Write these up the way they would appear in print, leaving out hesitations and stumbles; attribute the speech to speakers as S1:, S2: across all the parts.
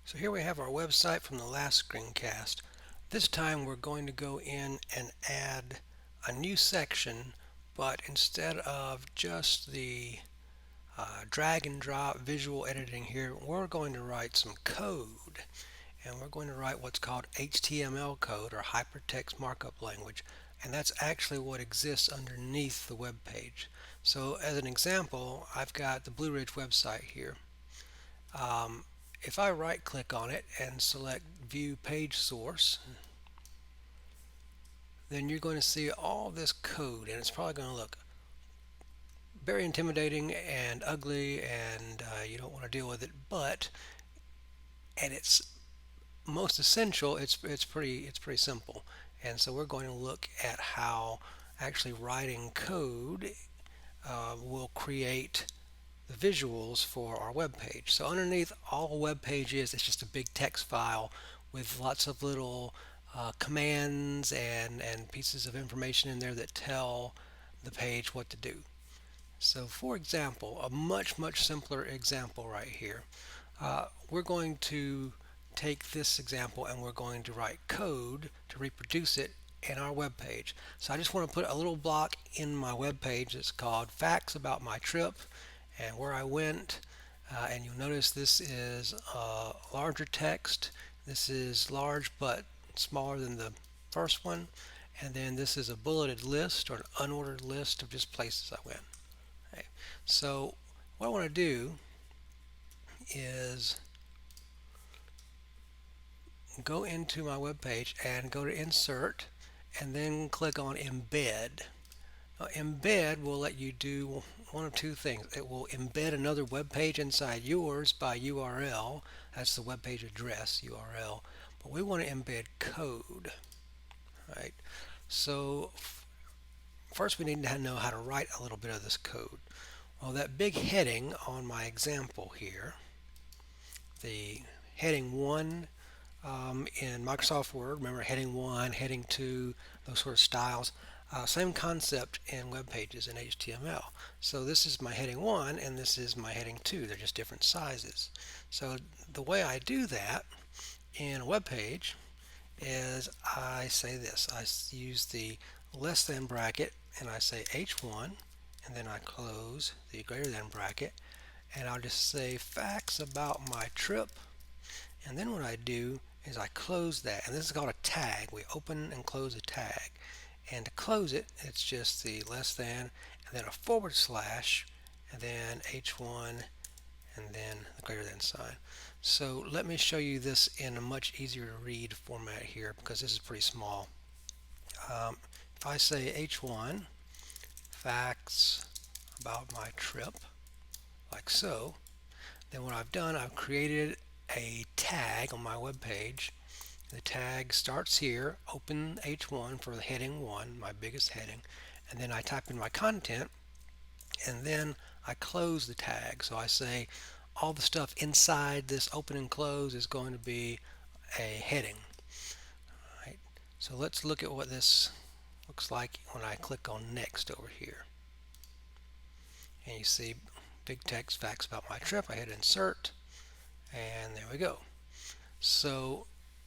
S1: So here we have our website from the last screencast. This time we're going to go in and add a new section, but instead of just the drag and drop visual editing here, we're going to write some code. And we're going to write what's called HTML code, or Hypertext Markup Language. And that's actually what exists underneath the web page. So as an example, I've got the Blue Ridge website here. If I right click on it and select view page source, then you're going to see all this code, and it's probably going to look very intimidating and ugly, and you don't want to deal with it. But at its most essential, it's pretty simple. And so we're going to look at how actually writing code will create the visuals for our web page. So underneath all a web page is, it's just a big text file with lots of little commands and pieces of information in there that tell the page what to do. So for example, a much simpler example right here. We're going to take this example and we're going to write code to reproduce it in our web page. So I just want to put a little block in my web page that's called facts about my trip and where I went. And you'll notice this is larger text. This is large but smaller than the first one. And then this is a bulleted list or an unordered list of just places I went. Okay. So what I want to do is go into my web page and go to insert and then click on embed. Now, embed will let you do one of two things. It will embed another web page inside yours by URL. That's the web page address URL. But we want to embed code. Right. So first we need to know how to write a little bit of this code. Well, that big heading on my example here, the heading 1 in Microsoft Word, remember heading 1, heading 2, those sort of styles. Same concept in web pages in HTML. So this is my heading 1 and this is my heading 2. They're just different sizes. So the way I do that in a web page is I say this. I use the less than bracket and I say H1 and then I close the greater than bracket and I'll just say facts about my trip, and then what I do is I close that, and this is called a tag. We open and close a tag, and to close it, it's just the less than and then a forward slash and then H1 and then the greater than sign. So let me show you this in a much easier to read format here because this is pretty small. If I say H1 facts about my trip like so, then what I've done, I've created a tag on my web page. The tag starts here, open H1 for the heading 1, my biggest heading, and then I type in my content, and then I close the tag. So I say all the stuff inside this open and close is going to be a heading. Right. So let's look at what this looks like when I click on next over here. And you see big text facts about my trip. I hit insert, and there we go. So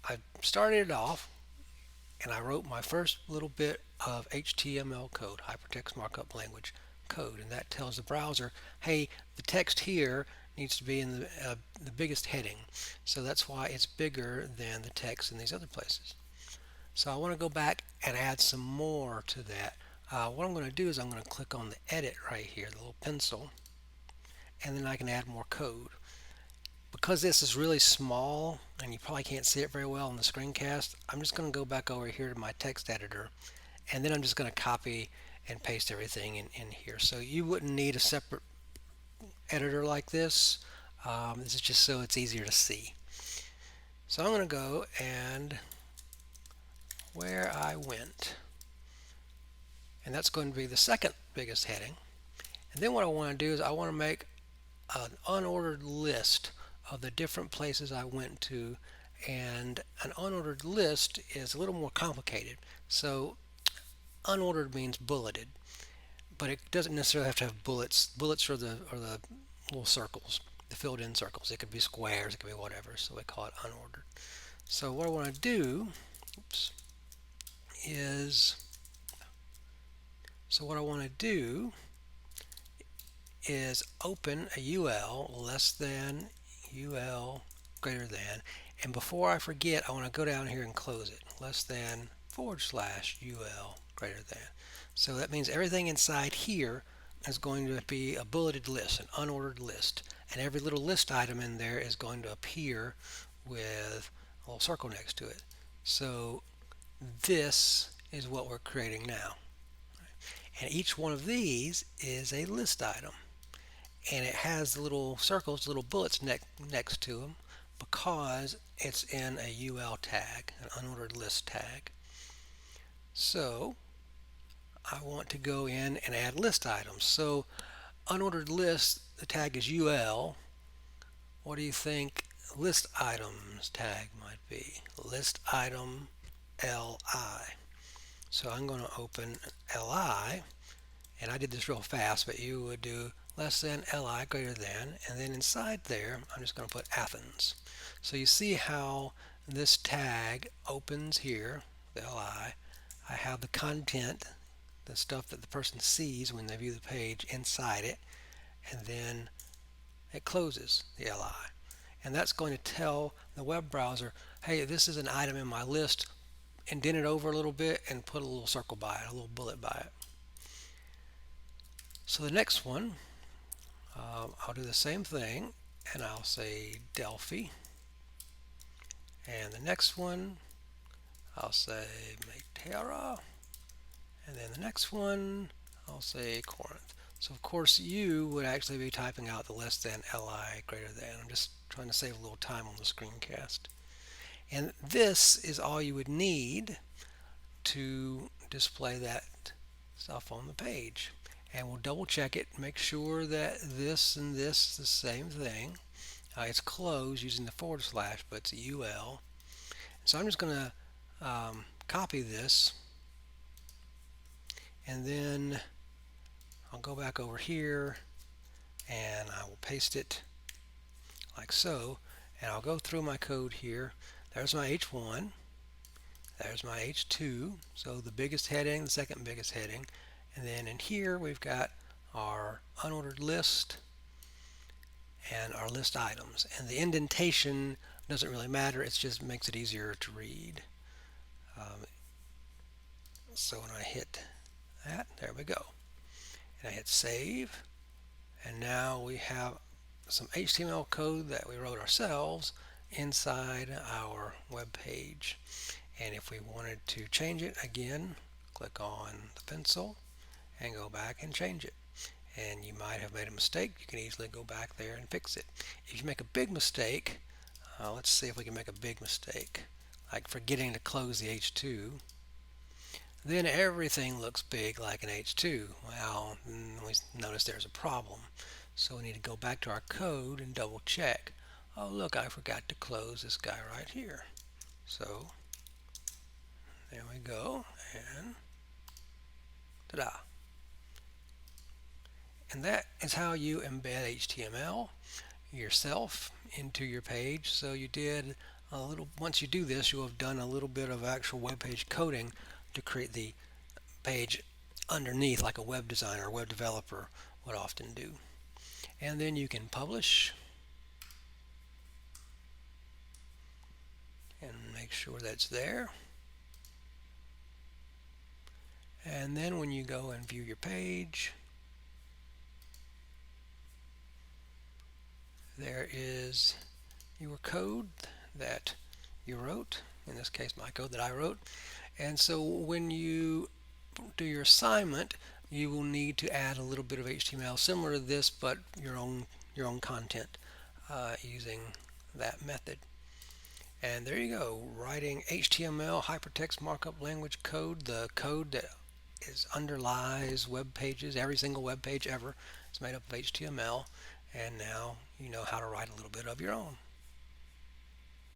S1: I started it off and I wrote my first little bit of HTML code, Hypertext Markup Language code, and that tells the browser, hey, the text here needs to be in the biggest heading. So that's why it's bigger than the text in these other places. So I want to go back and add some more to that. What I'm going to do is I'm going to click on the edit right here, the little pencil, and then I can add more code. Because this is really small and you probably can't see it very well in the screencast, I'm just going to go back over here to my text editor and then I'm just going to copy and paste everything in here. So you wouldn't need a separate editor like this. This is just so it's easier to see. So I'm going to go and where I went, and that's going to be the second biggest heading. And then what I want to do is I want to make an unordered list of the different places I went to, and an unordered list is a little more complicated. So unordered means bulleted, but it doesn't necessarily have to have bullets. Bullets are the little circles. the filled in circles. It could be squares, it could be whatever, so we call it unordered. So what I want to do, oops, is, so what I want to do is open a UL less than UL greater than, and before I forget, I want to go down here and close it, less than / UL greater than. So that means everything inside here is going to be a bulleted list, an unordered list, and every little list item in there is going to appear with a little circle next to it. So this is what we're creating now, and each one of these is a list item, and it has the little circles, little bullets next to them, because it's in a UL tag, an unordered list tag. So I want to go in and add list items. So unordered list, the tag is UL. What do you think list items tag might be? List item LI. So I'm going to open LI, and I did this real fast, but you would do less than LI greater than, and then inside there I'm just going to put Athens. So you see how this tag opens here, the LI. I have the content, the stuff that the person sees when they view the page, inside it, and then it closes the LI. And that's going to tell the web browser, hey, this is an item in my list, indent it over a little bit and put a little circle by it, a little bullet by it. So the next one, I'll do the same thing, and I'll say Delphi. And the next one, I'll say Matera. And then the next one, I'll say Corinth. So of course you would actually be typing out the less than LI greater than. I'm just trying to save a little time on the screencast. And this is all you would need to display that stuff on the page. And we'll double check it, make sure that this and this is the same thing. It's closed using the /, but it's a UL. So I'm just going to copy this, and then I'll go back over here and I will paste it like so, and I'll go through my code here. There's my H1, there's my H2, so the biggest heading, the second biggest heading, and then in here we've got our unordered list and our list items, and the indentation doesn't really matter, it just makes it easier to read. So when I hit that, there we go, and I hit save, and now we have some HTML code that we wrote ourselves inside our web page. And if we wanted to change it again, click on the pencil and go back and change it. And you might have made a mistake, you can easily go back there and fix it. If you make a big mistake, let's see if we can make a big mistake, like forgetting to close the H2, then everything looks big like an H2. Well, we notice there's a problem. So we need to go back to our code and double check. Oh look, I forgot to close this guy right here. So there we go, and ta-da. And that is how you embed HTML yourself into your page. So you did a little, once you do this, you'll have done a little bit of actual web page coding to create the page underneath, like a web designer or web developer would often do. And then you can publish and make sure that's there. And then when you go and view your page, there is your code that you wrote, in this case my code that I wrote. And so when you do your assignment, you will need to add a little bit of HTML similar to this, but your own content using that method. And there you go, writing HTML hypertext markup language code, the code that underlies web pages. Every single web page ever is made up of HTML, and now you know how to write a little bit of your own.